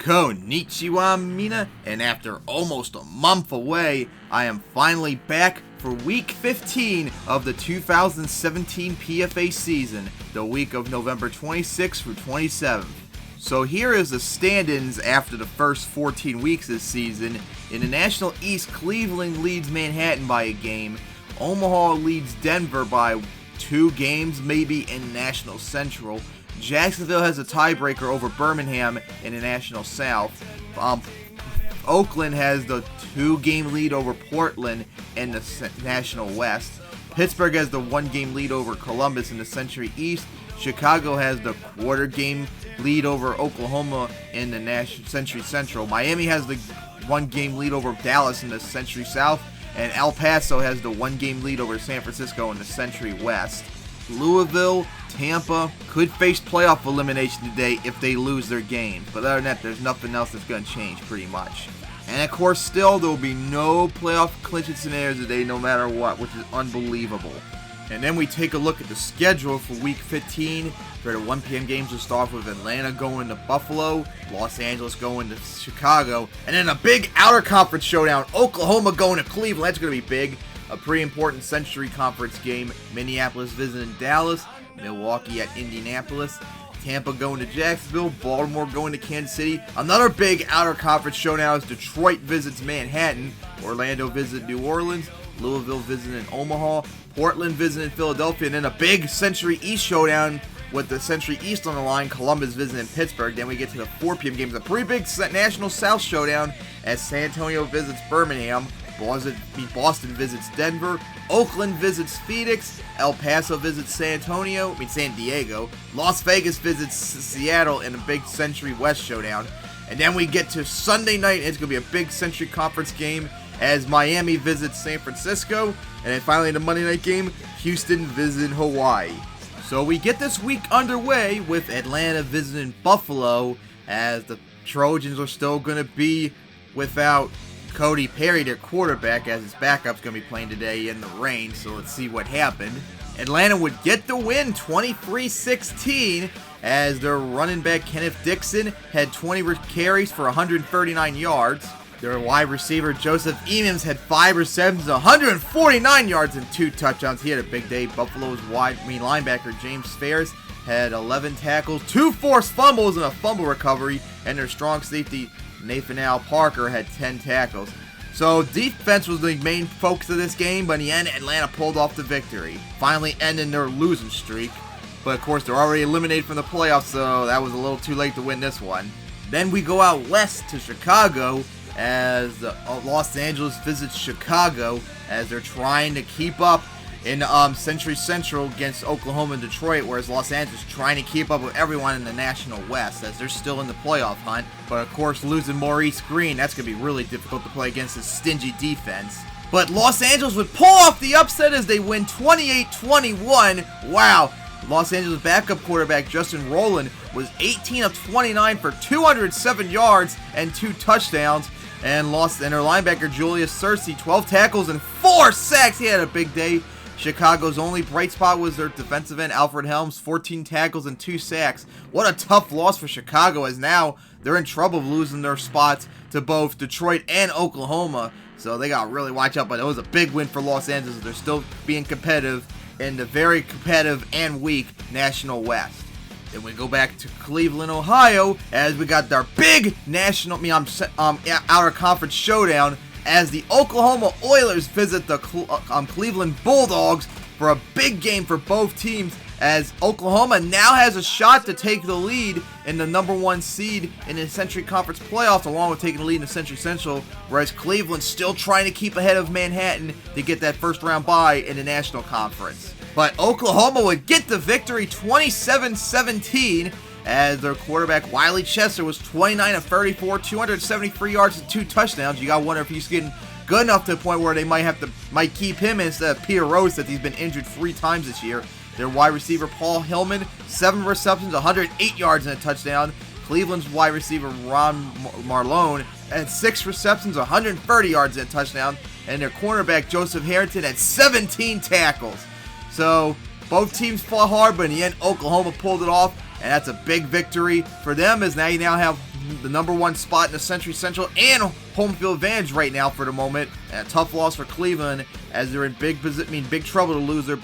Konnichiwa Mina, and after almost a month away, I am finally back for week 15 of the 2017 PFA season, the week of November 26th through 27th. So here is the stand-ins after the first 14 weeks this season. In the National East, Cleveland leads Manhattan by a game. Omaha leads Denver by 2 games, maybe in National Central. Jacksonville has a tiebreaker over Birmingham in the National South. Oakland has the 2-game lead over Portland in the National West. Pittsburgh has the 1-game lead over Columbus in the Century East. Chicago has the quarter-game lead over Oklahoma in the Century Central. Miami has the 1-game lead over Dallas in the Century South. And El Paso has the 1-game lead over San Francisco in the Century West. Louisville, Tampa could face playoff elimination today if they lose their games. But other than that, there's nothing else that's going to change pretty much. And of course, still, there will be no playoff clinching scenarios today no matter what, which is unbelievable. And then we take a look at the schedule for Week 15. For the 1 p.m. games, we'll start with Atlanta going to Buffalo, Los Angeles going to Chicago, and then a big outer conference showdown, Oklahoma going to Cleveland. That's going to be big. A pretty important Century Conference game. Minneapolis visiting Dallas, Milwaukee at Indianapolis, Tampa going to Jacksonville, Baltimore going to Kansas City. Another big outer conference showdown is Detroit visits Manhattan, Orlando visits New Orleans, Louisville visiting Omaha, Portland visiting Philadelphia, and then a big Century East showdown with the Century East on the line, Columbus visiting Pittsburgh. Then we get to the 4 p.m. games, a pretty big National South showdown as San Antonio visits Birmingham, Boston visits Denver, Oakland visits Phoenix, El Paso visits San Diego, Las Vegas visits Seattle in a big Century West showdown. And then we get to Sunday night, and it's going to be a big Century Conference game as Miami visits San Francisco. And then finally in the Monday night game, Houston visiting Hawaii. So we get this week underway with Atlanta visiting Buffalo, as the Trojans are still going to be without Cody Perry, their quarterback, as his backup's going to be playing today in the rain, so let's see what happened. Atlanta would get the win 23-16 as their running back Kenneth Dixon had 20 carries for 139 yards. Their wide receiver Joseph Eames had 5 receptions, 149 yards and 2 touchdowns. He had a big day. Buffalo's linebacker James Ferris had 11 tackles, 2 forced fumbles, and a fumble recovery, and their strong safety Nathaniel Parker had 10 tackles. So defense was the main focus of this game, but in the end, Atlanta pulled off the victory, finally ending their losing streak. But of course, they're already eliminated from the playoffs, so that was a little too late to win this one. Then we go out west to Chicago as Los Angeles visits Chicago as they're trying to keep up in Century Central against Oklahoma and Detroit, whereas Los Angeles is trying to keep up with everyone in the National West as they're still in the playoff hunt. But of course, losing Maurice Green, that's going to be really difficult to play against a stingy defense. But Los Angeles would pull off the upset as they win 28-21. Wow! Los Angeles backup quarterback Justin Rowland was 18 of 29 for 207 yards and 2 touchdowns. And their linebacker Julius Searcy, 12 tackles and 4 sacks. He had a big day. Chicago's only bright spot was their defensive end, Alfred Helms, 14 tackles and 2 sacks. What a tough loss for Chicago, as now they're in trouble of losing their spots to both Detroit and Oklahoma. So they got to really watch out, but it was a big win for Los Angeles. They're still being competitive in the very competitive and weak National West. Then we go back to Cleveland, Ohio, as we got our big outer conference showdown as the Oklahoma Oilers visit the Cleveland Bulldogs for a big game for both teams, as Oklahoma now has a shot to take the lead in the number 1 seed in the Century Conference playoffs, along with taking the lead in the Century Central, whereas Cleveland's still trying to keep ahead of Manhattan to get that first round bye in the National Conference. But Oklahoma would get the victory 27-17 as their quarterback Wiley Chester was 29 of 34, 273 yards and 2 touchdowns. You gotta wonder if he's getting good enough to the point where they might keep him instead of Peter Rose, that he's been injured 3 times this year. Their wide receiver Paul Hillman, 7 receptions, 108 yards and a touchdown. Cleveland's wide receiver Ron Marlone had 6 receptions, 130 yards and a touchdown. And their cornerback Joseph Harrington had 17 tackles. So both teams fought hard, but in the end, Oklahoma pulled it off, and that's a big victory for them, as now you have the number one spot in the Century Central and home field advantage right now for the moment. And a tough loss for Cleveland as they're in big trouble to lose their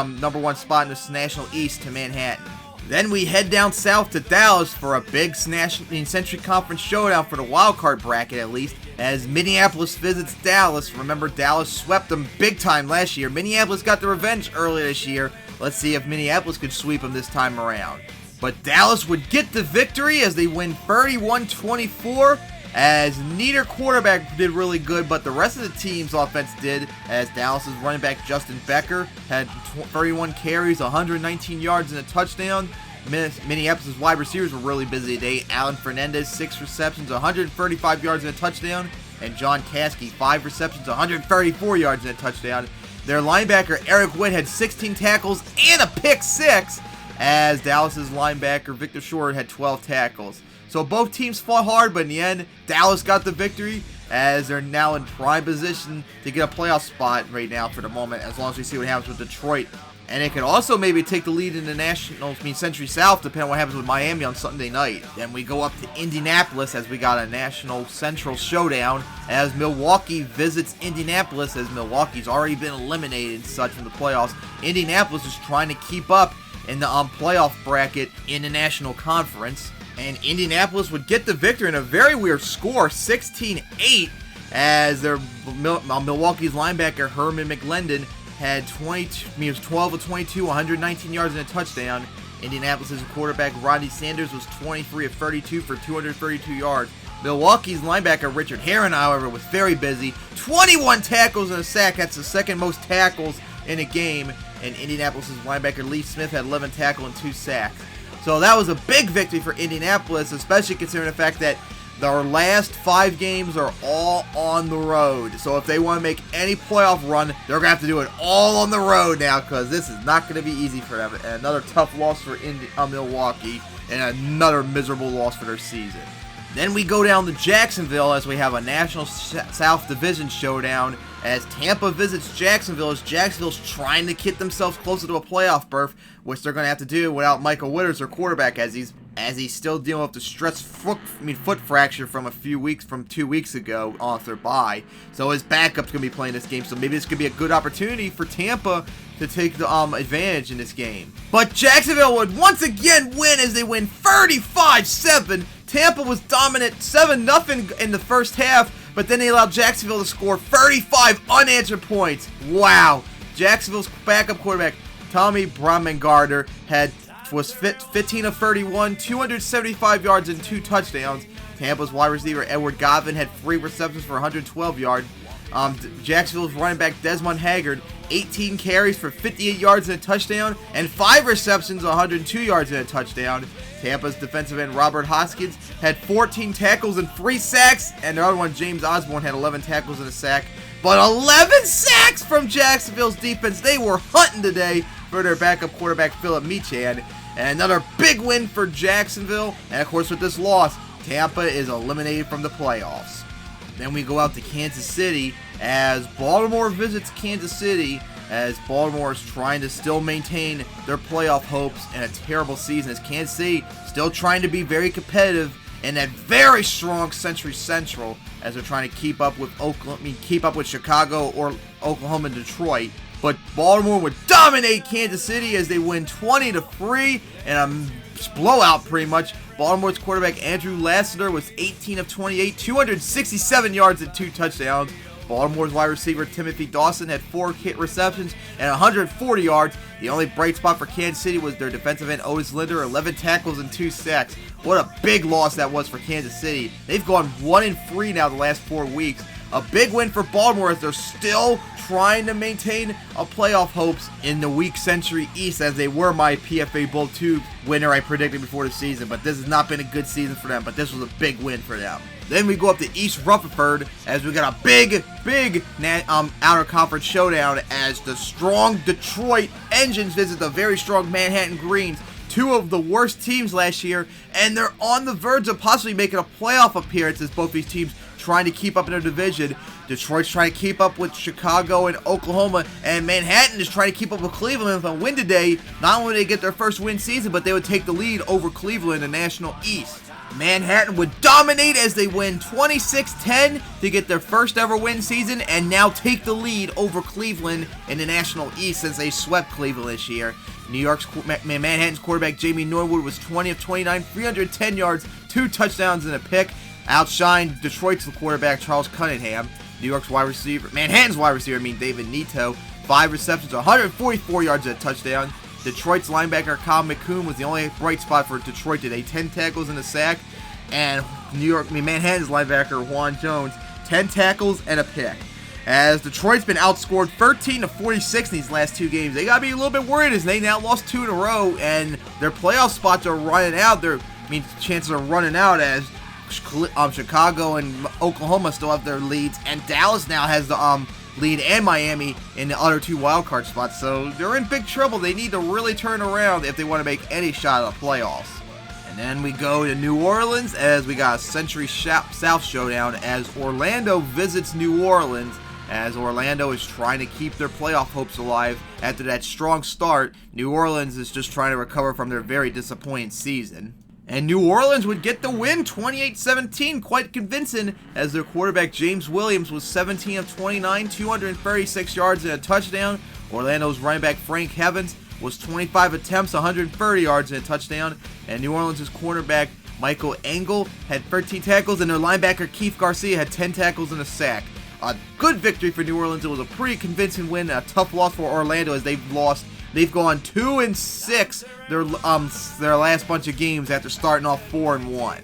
number one spot in the National East to Manhattan. Then we head down south to Dallas for a big Century Conference showdown for the wild card bracket, at least, as Minneapolis visits Dallas. Remember, Dallas swept them big time last year. Minneapolis got the revenge earlier this year. Let's see if Minneapolis could sweep them this time around. But Dallas would get the victory as they win 31-24, as neither quarterback did really good, but the rest of the team's offense did, as Dallas's running back Justin Becker had 31 carries, 119 yards, and a touchdown. Minneapolis' wide receivers were really busy today. Alan Fernandez, 6 receptions, 135 yards, and a touchdown. And John Caskey, 5 receptions, 134 yards, and a touchdown. Their linebacker Eric Witt had 16 tackles and a pick 6, as Dallas's linebacker Victor Short had 12 tackles. So both teams fought hard, but in the end, Dallas got the victory, as they're now in prime position to get a playoff spot right now for the moment, as long as we see what happens with Detroit. And it could also maybe take the lead in the Century South, depending on what happens with Miami on Sunday night. Then we go up to Indianapolis, as we got a National Central showdown, as Milwaukee visits Indianapolis, as Milwaukee's already been eliminated and such from the playoffs. Indianapolis is trying to keep up in the playoff bracket in the National Conference. And Indianapolis would get the victory in a very weird score, 16-8, as their Milwaukee's linebacker Herman McLendon had 12 of 22, 119 yards and a touchdown. Indianapolis' quarterback Rodney Sanders was 23 of 32 for 232 yards. Milwaukee's linebacker Richard Herron, however, was very busy. 21 tackles and a sack. That's the second most tackles in a game. And Indianapolis' linebacker Lee Smith had 11 tackles and 2 sacks. So that was a big victory for Indianapolis, especially considering the fact that their last 5 games are all on the road. So if they want to make any playoff run, they're going to have to do it all on the road now, because this is not going to be easy for them. And another tough loss for Milwaukee, and another miserable loss for their season. Then we go down to Jacksonville as we have a National South Division showdown as Tampa visits Jacksonville, as Jacksonville's trying to get themselves closer to a playoff berth, which they're going to have to do without Michael Witters, their quarterback, as he's still dealing with the stress foot fracture from 2 weeks ago off their bye. So his backup's going to be playing this game, so maybe this could be a good opportunity for Tampa to take the advantage in this game. But Jacksonville would once again win as they win 35-7. Tampa was dominant 7-0 in the first half, but then they allowed Jacksonville to score 35 unanswered points. Wow. Jacksonville's backup quarterback, Tommy Bromengardner, was 15 of 31, 275 yards and 2 touchdowns. Tampa's wide receiver Edward Godwin had 3 receptions for 112 yards. Jacksonville's running back Desmond Haggard, 18 carries for 58 yards and a touchdown, and 5 receptions, 102 yards and a touchdown. Tampa's defensive end Robert Hoskins had 14 tackles and 3 sacks, and the other one, James Osborne, had 11 tackles and a sack. But 11 sacks from Jacksonville's defense. They were hunting today for their backup quarterback Philip Meechan. And another big win for Jacksonville. And of course, with this loss, Tampa is eliminated from the playoffs. Then we go out to Kansas City as Baltimore visits Kansas City, as Baltimore is trying to still maintain their playoff hopes in a terrible season, as Kansas City still trying to be very competitive in that very strong Century Central, as they're trying to keep up with Chicago or Oklahoma and Detroit. But Baltimore would dominate Kansas City as they win 20-3 in a blowout pretty much. Baltimore's quarterback Andrew Lassiter was 18 of 28, 267 yards and 2 touchdowns. Baltimore's wide receiver Timothy Dawson had 4 receptions and 140 yards. The only bright spot for Kansas City was their defensive end Otis Linder, 11 tackles and 2 sacks. What a big loss that was for Kansas City. They've gone 1-3 now the last 4 weeks. A big win for Baltimore as they're still trying to maintain a playoff hopes in the weak Century East, as they were my PFA Bowl 2 winner I predicted before the season. But this has not been a good season for them, but this was a big win for them. Then we go up to East Rutherford as we got a big outer conference showdown as the strong Detroit Engines visit the very strong Manhattan Greens, 2 of the worst teams last year, and they're on the verge of possibly making a playoff appearance as both these teams trying to keep up in their division. Detroit's trying to keep up with Chicago and Oklahoma, and Manhattan is trying to keep up with Cleveland. With a win today, not only would they get their first win season, but they would take the lead over Cleveland in the National East. Manhattan would dominate as they win 26-10 to get their first ever win season and now take the lead over Cleveland in the National East since they swept Cleveland this year. Manhattan's quarterback Jamie Norwood was 20 of 29, 310 yards, 2 touchdowns and a pick. Outshined Detroit's quarterback Charles Cunningham. Manhattan's wide receiver, David Neto, 5 receptions, 144 yards and a touchdown. Detroit's linebacker Kyle McCoon was the only bright spot for Detroit today, 10 tackles and a sack. And Manhattan's linebacker Juan Jones, 10 tackles and a pick. As Detroit's been outscored 13-46 in these last 2 games, they gotta be a little bit worried as they now lost 2 in a row and their playoff spots are running out. Chances are running out as Chicago and Oklahoma still have their leads, and Dallas now has the lead, and Miami in the other 2 wildcard spots. So they're in big trouble. They need to really turn around if they want to make any shot at the playoffs. And then we go to New Orleans as we got a Century South showdown as Orlando visits New Orleans, as Orlando is trying to keep their playoff hopes alive after that strong start. New Orleans is just trying to recover from their very disappointing season. And New Orleans would get the win, 28-17, quite convincing, as their quarterback James Williams was 17 of 29, 236 yards and a touchdown. Orlando's running back Frank Evans was 25 attempts, 130 yards and a touchdown. And New Orleans' cornerback Michael Engel had 13 tackles, and their linebacker Keith Garcia had 10 tackles and a sack. A good victory for New Orleans. It was a pretty convincing win, a tough loss for Orlando as they've gone 2-6 their last bunch of games after starting off 4-1.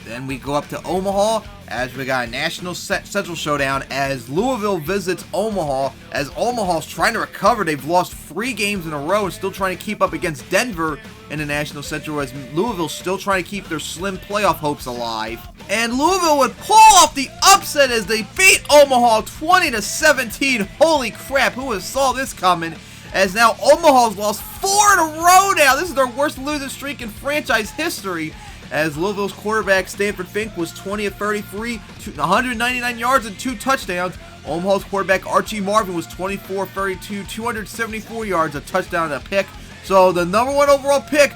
Then we go up to Omaha as we got a National Central showdown as Louisville visits Omaha. As Omaha's trying to recover, they've lost 3 games in a row and still trying to keep up against Denver in the National Central, as Louisville's still trying to keep their slim playoff hopes alive. And Louisville would pull off the upset as they beat Omaha 20-17. Holy crap, who would have saw this coming? As now Omaha's lost 4 in a row now. This is their worst losing streak in franchise history. As Louisville's quarterback Stanford Fink was 20 of 33, 199 yards and 2 touchdowns. Omaha's quarterback Archie Marvin was 24 of 32, 274 yards, a touchdown and a pick. So the number 1 overall pick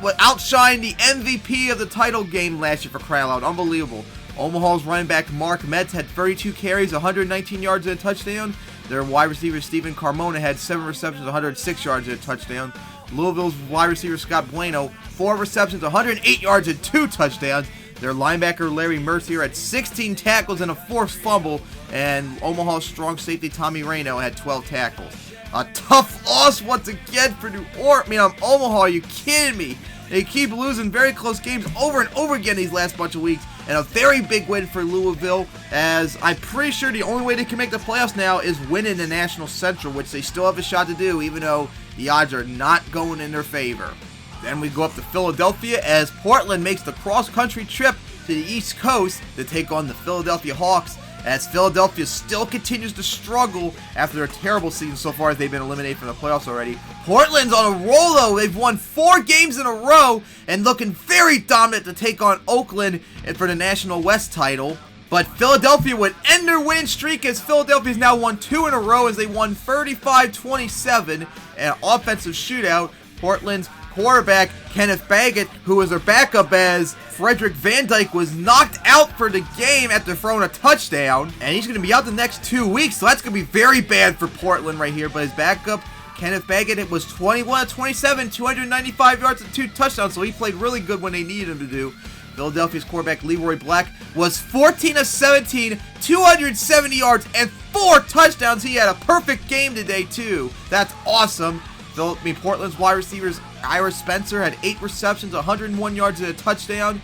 would outshine the MVP of the title game last year for crying out loud. Unbelievable. Omaha's running back Mark Metz had 32 carries, 119 yards and a touchdown. Their wide receiver Stephen Carmona had 7 receptions, 106 yards and a touchdown. Louisville's wide receiver Scott Bueno, 4 receptions, 108 yards and 2 touchdowns. Their linebacker Larry Mercier had 16 tackles and a forced fumble. And Omaha's strong safety Tommy Reno had 12 tackles. A tough loss once again for Omaha. Are you kidding me? They keep losing very close games over and over again these last bunch of weeks. And a very big win for Louisville, as I'm pretty sure the only way they can make the playoffs now is winning the National Central, which they still have a shot to do, even though the odds are not going in their favor. Then we go up to Philadelphia as Portland makes the cross-country trip to the East Coast to take on the Philadelphia Hawks, as Philadelphia still continues to struggle after their terrible season so far as they've been eliminated from the playoffs already. Portland's on a roll though. They've won 4 games in a row and looking very dominant to take on Oakland for the National West title. But Philadelphia would end their winning streak as Philadelphia's now won 2 in a row as they won 35-27 an offensive shootout. Portland's quarterback Kenneth Baggett, who was their backup as Frederick Van Dyke, was knocked out for the game after throwing a touchdown, and he's going to be out the next 2 weeks, so that's going to be very bad for Portland right here. But his backup Kenneth Baggett was 21 of 27, 295 yards and 2 touchdowns, so he played really good when they needed him to do. Philadelphia's quarterback Leroy Black was 14 of 17, 270 yards and 4 touchdowns. He had a perfect game today too. That's awesome. Portland's wide receivers Ira Spencer had 8 receptions, 101 yards and a touchdown.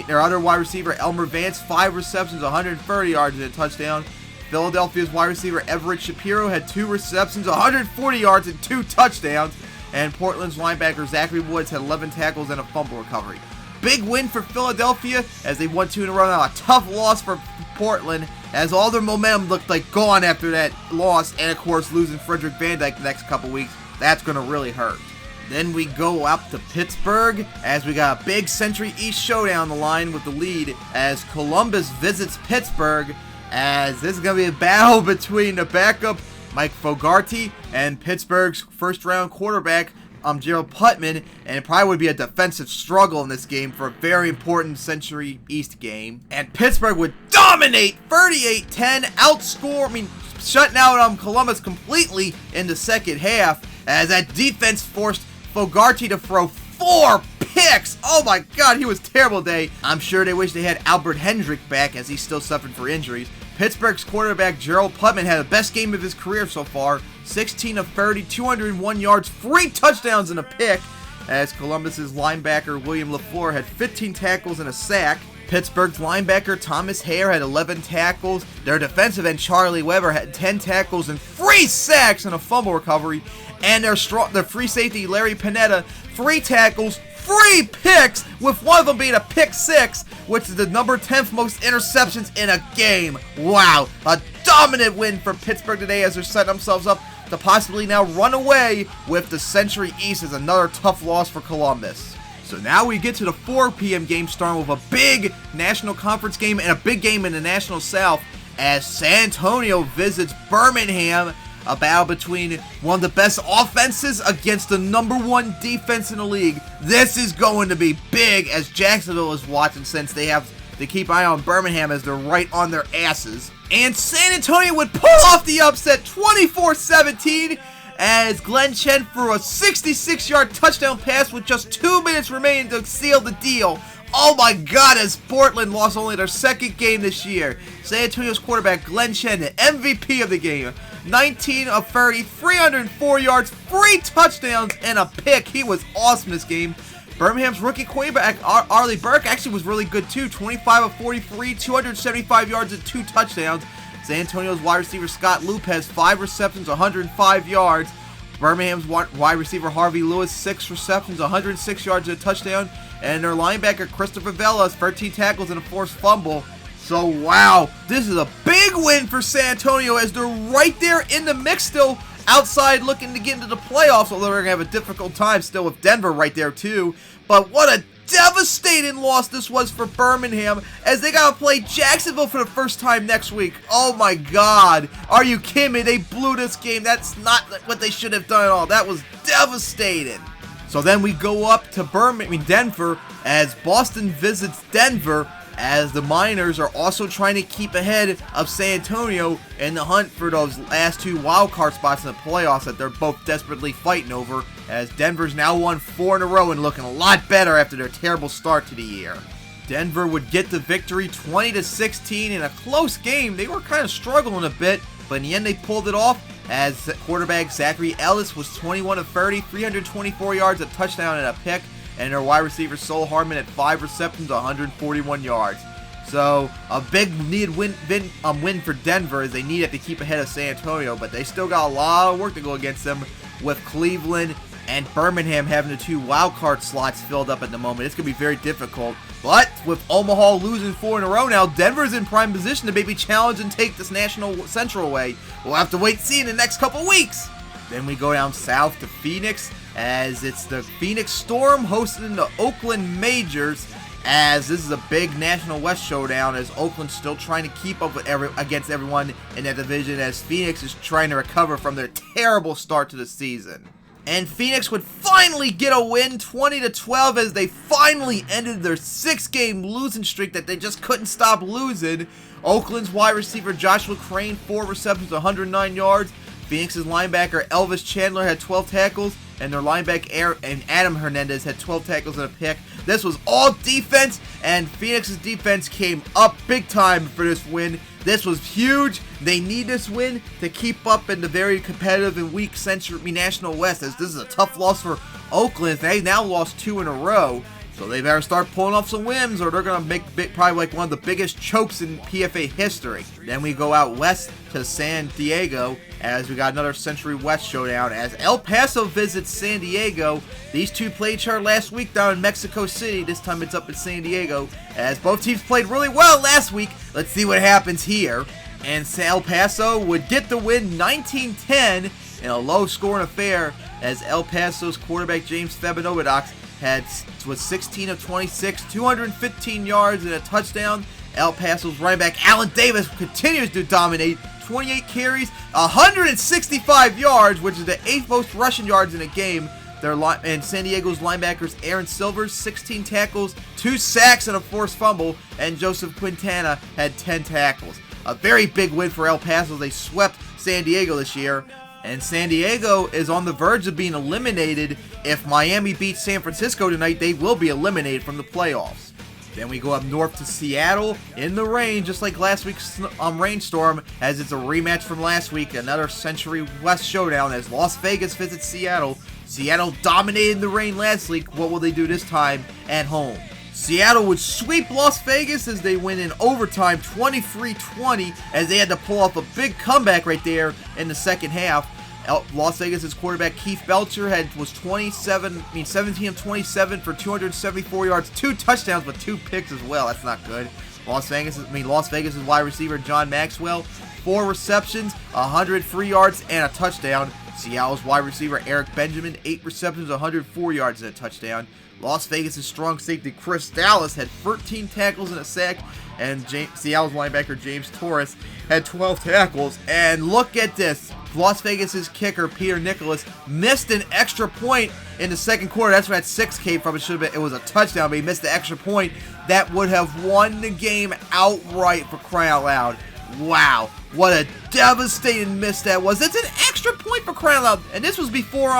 Their other wide receiver Elmer Vance, 5 receptions, 130 yards and a touchdown. Philadelphia's wide receiver Everett Shapiro had 2 receptions, 140 yards and 2 touchdowns. And Portland's linebacker Zachary Woods had 11 tackles and a fumble recovery. Big win for Philadelphia as they won 2 in a row now. A tough loss for Portland as all their momentum looked like gone after that loss, and of course losing Frederick Van Dyke the next couple weeks. That's going to really hurt. Then we go up to Pittsburgh as we got a big Century East showdown on the line with the lead as Columbus visits Pittsburgh, as this is going to be a battle between the backup Mike Fogarty and Pittsburgh's first round quarterback Gerald Putman, and it probably would be a defensive struggle in this game for a very important Century East game. And Pittsburgh would dominate 38-10, shutting out Columbus completely in the second half, as that defense forced Fogarty to throw 4 picks. Oh my god, he was terrible today. I'm sure they wish they had Albert Hendrick back, as he's still suffering for injuries. Pittsburgh's quarterback Gerald Putman had the best game of his career so far. 16 of 30, 201 yards, 3 touchdowns and a pick, as Columbus's linebacker William LaFleur had 15 tackles and a sack. Pittsburgh's linebacker Thomas Hare had 11 tackles. Their defensive end Charlie Weber had 10 tackles and 3 sacks and a fumble recovery. And their free safety Larry Panetta, 3 tackles, 3 picks, with one of them being a pick 6, which is the number 10th most interceptions in a game. Wow, a dominant win for Pittsburgh today, as they're setting themselves up to possibly now run away with the Century East, as another tough loss for Columbus. So now we get to the 4 p.m. game, starting with a big National Conference game and a big game in the National South, as San Antonio visits Birmingham. A battle between one of the best offenses against the number 1 defense in the league. This is going to be big, as Jacksonville is watching, since they have to keep an eye on Birmingham, as they're right on their asses. And San Antonio would pull off the upset 24-17, as Glenn Chen threw a 66-yard touchdown pass with just 2 minutes remaining to seal the deal. Oh my god, as Portland lost only their 2nd game this year. San Antonio's quarterback Glenn Chen, the MVP of the game. 19 of 30, 304 yards, 3 touchdowns, and a pick. He was awesome this game. Birmingham's rookie quarterback Arlie Burke actually was really good too. 25 of 43, 275 yards and 2 touchdowns. San Antonio's wide receiver Scott Loop has 5 receptions, 105 yards. Birmingham's wide receiver Harvey Lewis, 6 receptions, 106 yards and a touchdown. And their linebacker Christopher Vela has 13 tackles and a forced fumble. So wow, this is a big win for San Antonio, as they're right there in the mix still, outside looking to get into the playoffs, although they're going to have a difficult time still with Denver right there too. But what a devastating loss this was for Birmingham, as they got to play Jacksonville for the first time next week. Oh my god, are you kidding me? They blew this game. That's not what they should have done at all. That was devastating. So then we go up to Denver, as Boston visits Denver, as the Miners are also trying to keep ahead of San Antonio in the hunt for those last 2 wildcard spots in the playoffs that they're both desperately fighting over, as Denver's now won 4 in a row and looking a lot better after their terrible start to the year. Denver would get the victory 20-16 in a close game. They were kind of struggling a bit, but in the end they pulled it off, as quarterback Zachary Ellis was 21 of 30, 324 yards, a touchdown and a pick. And their wide receiver Sol Harmon had 5 receptions, 141 yards. So a big needed win for Denver, as they needed to keep ahead of San Antonio, but they still got a lot of work to go against them, with Cleveland and Birmingham having the 2 wild card slots filled up at the moment. It's going to be very difficult. But with Omaha losing 4 in a row now, Denver's in prime position to maybe challenge and take this National Central away. We'll have to wait and see in the next couple weeks. Then we go down south to Phoenix, as it's the Phoenix Storm hosting the Oakland Majors, as this is a big National West showdown, as Oakland's still trying to keep up with against everyone in that division, as Phoenix is trying to recover from their terrible start to the season. And Phoenix would finally get a win, 20-12, as they finally ended their 6-game losing streak that they just couldn't stop losing. Oakland's wide receiver Joshua Crane, 4 receptions, 109 yards. Phoenix's linebacker Elvis Chandler had 12 tackles, and their linebacker Adam Hernandez had 12 tackles and a pick. This was all defense, and Phoenix's defense came up big time for this win. This was huge. They need this win to keep up in the very competitive and weak National West, as this is a tough loss for Oakland. They now lost 2 in a row, so they better start pulling off some wins, or they're going to make probably like one of the biggest chokes in PFA history. Then we go out west to San Diego, as we got another Century West showdown, as El Paso visits San Diego. These 2 played each other last week down in Mexico City. This time it's up in San Diego, as both teams played really well last week. Let's see what happens here. And El Paso would get the win 19-10 in a low-scoring affair, as El Paso's quarterback James Fabinovidox was 16 of 26, 215 yards and a touchdown. El Paso's running back Allen Davis continues to dominate, 28 carries, 165 yards, which is the 8th most rushing yards in a game And San Diego's linebackers Aaron Silvers, 16 tackles, 2 sacks, and a forced fumble, and Joseph Quintana had 10 tackles. A very big win for El Paso. They swept San Diego this year, and San Diego is on the verge of being eliminated. If Miami beats San Francisco tonight, they will be eliminated from the playoffs. Then we go up north to Seattle in the rain, just like last week's rainstorm, as it's a rematch from last week, another Century West showdown as Las Vegas visits Seattle. Seattle dominated the rain last week. What will they do this time at home? Seattle would sweep Las Vegas as they win in overtime 23-20, as they had to pull off a big comeback right there in the second half. Las Vegas' quarterback Keith Belcher was 17 of 27 for 274 yards, 2 touchdowns, but 2 picks as well. That's not good. Las Vegas' wide receiver John Maxwell, 4 receptions, 103 yards, and a touchdown. Seattle's wide receiver Eric Benjamin, 8 receptions, 104 yards, and a touchdown. Las Vegas' strong safety Chris Dallas had 13 tackles and a sack, and Seattle's linebacker James Torres had 12 tackles. And look at this. Las Vegas' kicker Peter Nicholas missed an extra point in the second quarter. That's where that 6 came from. It was a touchdown, but he missed the extra point. That would have won the game outright, for crying out loud. Wow, what a devastating miss that was. That's an extra point, for crying out loud. And this was before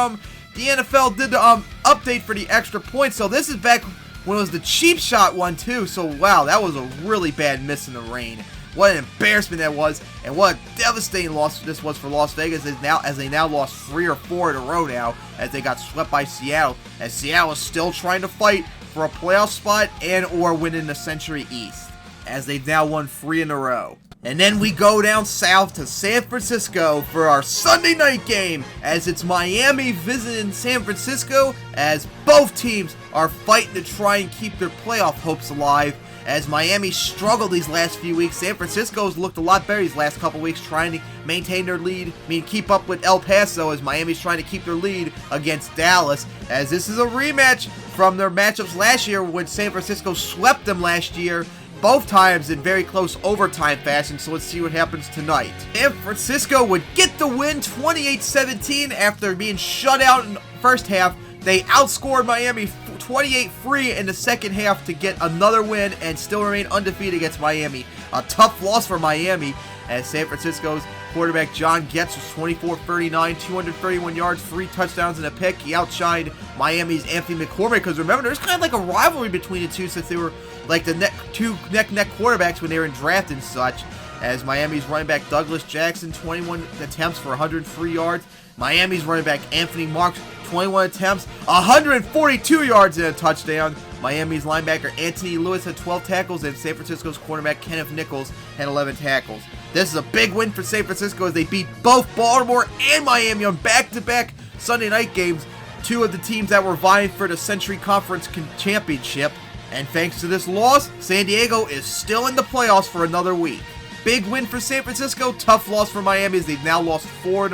the NFL did the update for the extra point. So this is back when it was the cheap shot one too. So wow, that was a really bad miss in the rain. What an embarrassment that was, and what a devastating loss this was for Las Vegas as they now lost 3 or 4 in a row now, as they got swept by Seattle, as Seattle is still trying to fight for a playoff spot and or win in the Century East, as they've now won 3 in a row. And then we go down south to San Francisco for our Sunday night game, as it's Miami visiting San Francisco, as both teams are fighting to try and keep their playoff hopes alive. As Miami struggled these last few weeks, San Francisco's looked a lot better these last couple weeks, trying to maintain their lead. Keep up with El Paso, as Miami's trying to keep their lead against Dallas, as this is a rematch from their matchups last year when San Francisco swept them last year, both times in very close overtime fashion. So let's see what happens tonight. San Francisco would get the win 28-17 after being shut out in the first half. They outscored Miami 28-3 in the second half to get another win and still remain undefeated against Miami. A tough loss for Miami, as San Francisco's quarterback John Getz was 24-39, 231 yards, 3 touchdowns, and a pick. He outshined Miami's Anthony McCormick, because remember, there's kind of like a rivalry between the two, since they were like the two neck quarterbacks when they were in draft and such. As Miami's running back Douglas Jackson, 21 attempts for 103 yards. Miami's running back Anthony Marks, 21 attempts, 142 yards, and a touchdown. Miami's linebacker Anthony Lewis had 12 tackles, and San Francisco's cornerback Kenneth Nichols had 11 tackles. This is a big win for San Francisco, as they beat both Baltimore and Miami on back-to-back Sunday night games, 2 of the teams that were vying for the Century Conference Championship. And thanks to this loss, San Diego is still in the playoffs for another week. Big win for San Francisco, tough loss for Miami, as they've now lost 3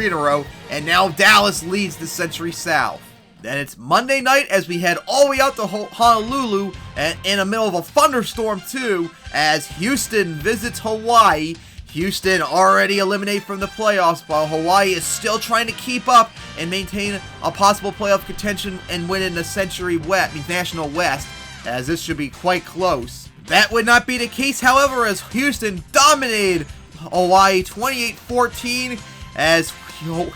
in a row, and now Dallas leads the Century South. Then it's Monday night as we head all the way out to Honolulu, and in the middle of a thunderstorm too, as Houston visits Hawaii. Houston already eliminated from the playoffs, while Hawaii is still trying to keep up and maintain a possible playoff contention and win in the National West, as this should be quite close. That would not be the case, however, as Houston dominated Hawaii 28-14, as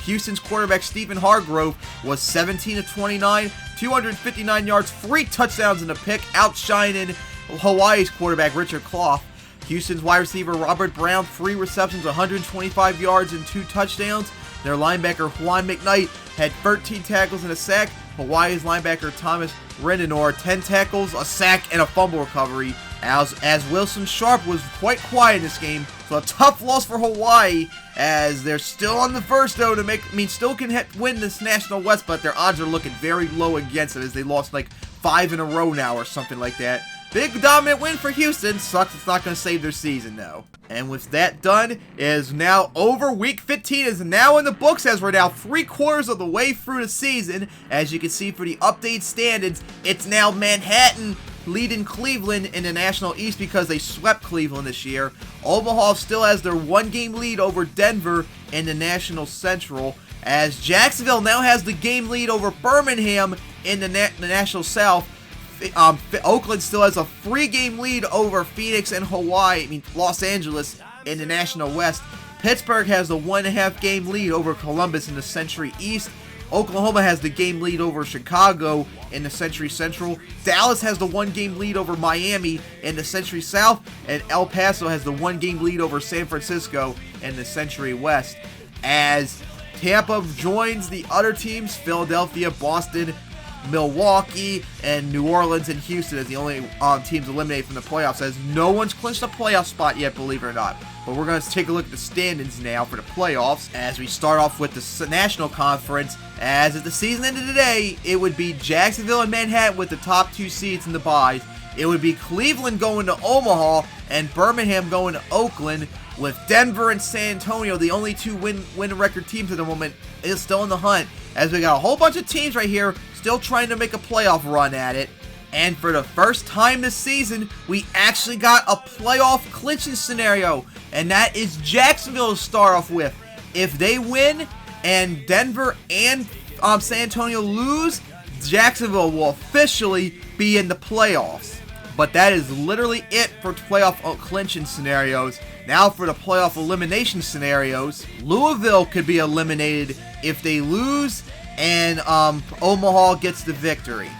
Houston's quarterback Stephen Hargrove was 17 of 29, 259 yards, 3 touchdowns, and a pick, outshining Hawaii's quarterback Richard Clough. Houston's wide receiver Robert Brown, 3 receptions, 125 yards, and 2 touchdowns. Their linebacker Juan McKnight had 13 tackles and a sack. Hawaii's linebacker Thomas Rendenor, 10 tackles, a sack, and a fumble recovery. As Wilson Sharp was quite quiet in this game, so a tough loss for Hawaii, as they're still on the verge though to still can win this National West, but their odds are looking very low against it, as they lost like 5 in a row now or something like that. Big dominant win for Houston. Sucks it's not going to save their season though. And with that done, it is now over. Week 15 is now in the books, as we're now 3/4 of the way through the season. As you can see for the updated standings, it's now Manhattan leading Cleveland in the National East because they swept Cleveland this year. Omaha still has their 1-game lead over Denver in the National Central, as Jacksonville now has the game lead over Birmingham in the National South. Oakland still has a 3-game lead over Phoenix and Los Angeles in the National West. Pittsburgh has the 1.5 game lead over Columbus in the Century East. Oklahoma has the game lead over Chicago in the Century Central. Dallas has the 1 game lead over Miami in the Century South. And El Paso has the 1 game lead over San Francisco in the Century West. As Tampa joins the other teams, Philadelphia, Boston, Milwaukee, and New Orleans and Houston as the only teams eliminated from the playoffs, as no one's clinched a playoff spot yet, believe it or not. But we're going to take a look at the standings now for the playoffs as we start off with the National Conference. As if the season ended today, it would be Jacksonville and Manhattan with the top 2 seeds in the byes. It would be Cleveland going to Omaha and Birmingham going to Oakland, with Denver and San Antonio, the only 2 win record teams at the moment, is still in the hunt, as we got a whole bunch of teams right here still trying to make a playoff run at it. And for the first time this season, we actually got a playoff clinching scenario, and that is Jacksonville to start off with. If they win and Denver and San Antonio lose, Jacksonville will officially be in the playoffs. But that is literally it for playoff clinching scenarios. Now for the playoff elimination scenarios, Louisville could be eliminated if they lose and Omaha gets the victory.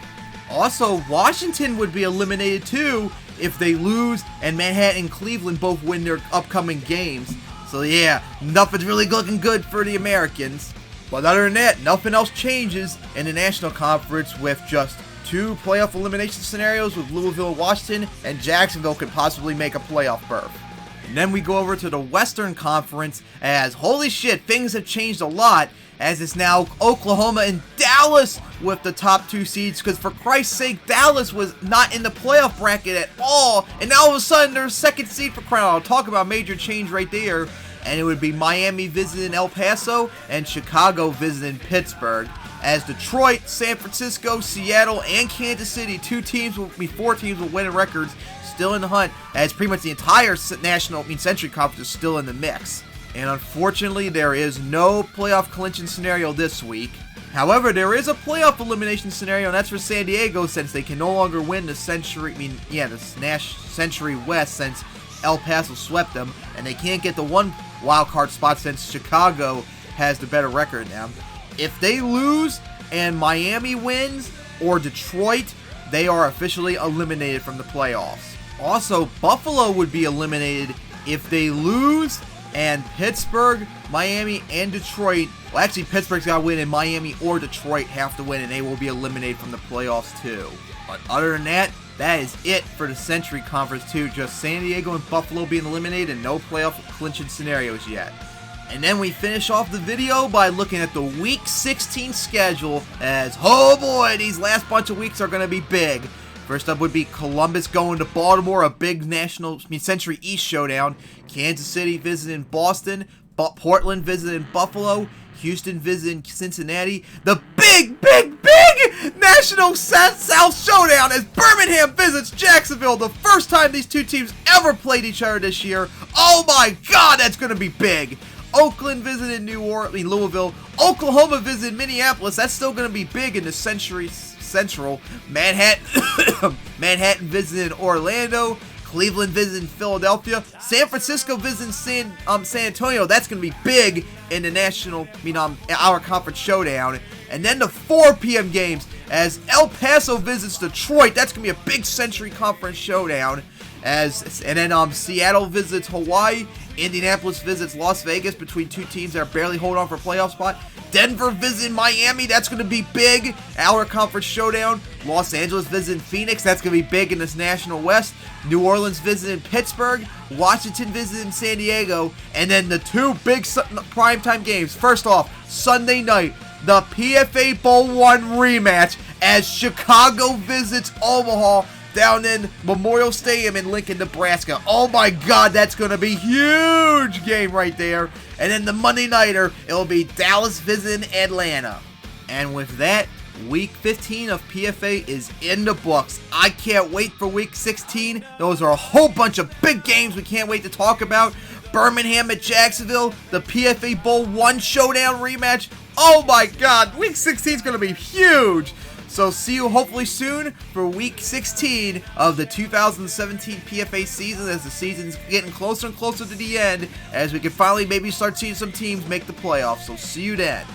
Also, Washington would be eliminated too if they lose and Manhattan and Cleveland both win their upcoming games. So yeah, nothing's really looking good for the Americans. But other than that, nothing else changes in the National Conference, with just 2 playoff elimination scenarios with Louisville and Washington, and Jacksonville could possibly make a playoff berth. And then we go over to the Western Conference, as holy shit, things have changed a lot, as it's now Oklahoma and Dallas with the top 2 seeds, because for Christ's sake, Dallas was not in the playoff bracket at all, and now all of a sudden they're 2nd seed for crying out loud. Talk about major change right there. And it would be Miami visiting El Paso and Chicago visiting Pittsburgh, as Detroit, San Francisco, Seattle, and Kansas City, 4 teams with winning records, still in the hunt, as pretty much the entire Century Conference is still in the mix. And unfortunately, there is no playoff clinching scenario this week. However, there is a playoff elimination scenario, and that's for San Diego, since they can no longer win the Century West, since El Paso swept them, and they can't get the 1 wild card spot since Chicago has the better record now. If they lose and Miami wins, or Detroit, they are officially eliminated from the playoffs. Also, Buffalo would be eliminated if they lose and Pittsburgh, Miami, and Detroit, well actually Pittsburgh's got to win and Miami or Detroit have to win, and they will be eliminated from the playoffs too. But other than that, that is it for the Century Conference too. Just San Diego and Buffalo being eliminated and no playoff clinching scenarios yet. And then we finish off the video by looking at the Week 16 schedule, as, oh boy, these last bunch of weeks are going to be big. First up would be Columbus going to Baltimore, a big Century East showdown. Kansas City visiting Boston, Portland visiting Buffalo, Houston visiting Cincinnati. The big National South showdown as Birmingham visits Jacksonville. The first time these 2 teams ever played each other this year. Oh my god, that's going to be big. Oakland visited Louisville. Oklahoma visited Minneapolis. That's still going to be big in the Century Central. Manhattan visiting Orlando. Cleveland visiting Philadelphia. San Francisco visiting San Antonio. That's going to be big in the our conference showdown. And then the 4 p.m. games as El Paso visits Detroit. That's going to be a big Century Conference showdown. And then Seattle visits Hawaii. Indianapolis visits Las Vegas, between 2 teams that are barely holding on for a playoff spot. Denver visiting Miami. That's going to be big. Our conference showdown. Los Angeles visiting Phoenix. That's going to be big in this National West. New Orleans visiting Pittsburgh. Washington visiting San Diego. And then the 2 big primetime games. First off, Sunday night, the PFA Bowl 1 rematch as Chicago visits Omaha down in Memorial Stadium in Lincoln, Nebraska. Oh my god, that's going to be a huge game right there. And then the Monday nighter, it'll be Dallas visiting Atlanta. And with that, Week 15 of PFA is in the books. I can't wait for Week 16. Those are a whole bunch of big games we can't wait to talk about. Birmingham at Jacksonville, the PFA Bowl 1 showdown rematch. Oh my God, Week 16 is going to be huge. So see you hopefully soon for Week 16 of the 2017 PFA season, as the season's getting closer and closer to the end, as we can finally maybe start seeing some teams make the playoffs. So see you then.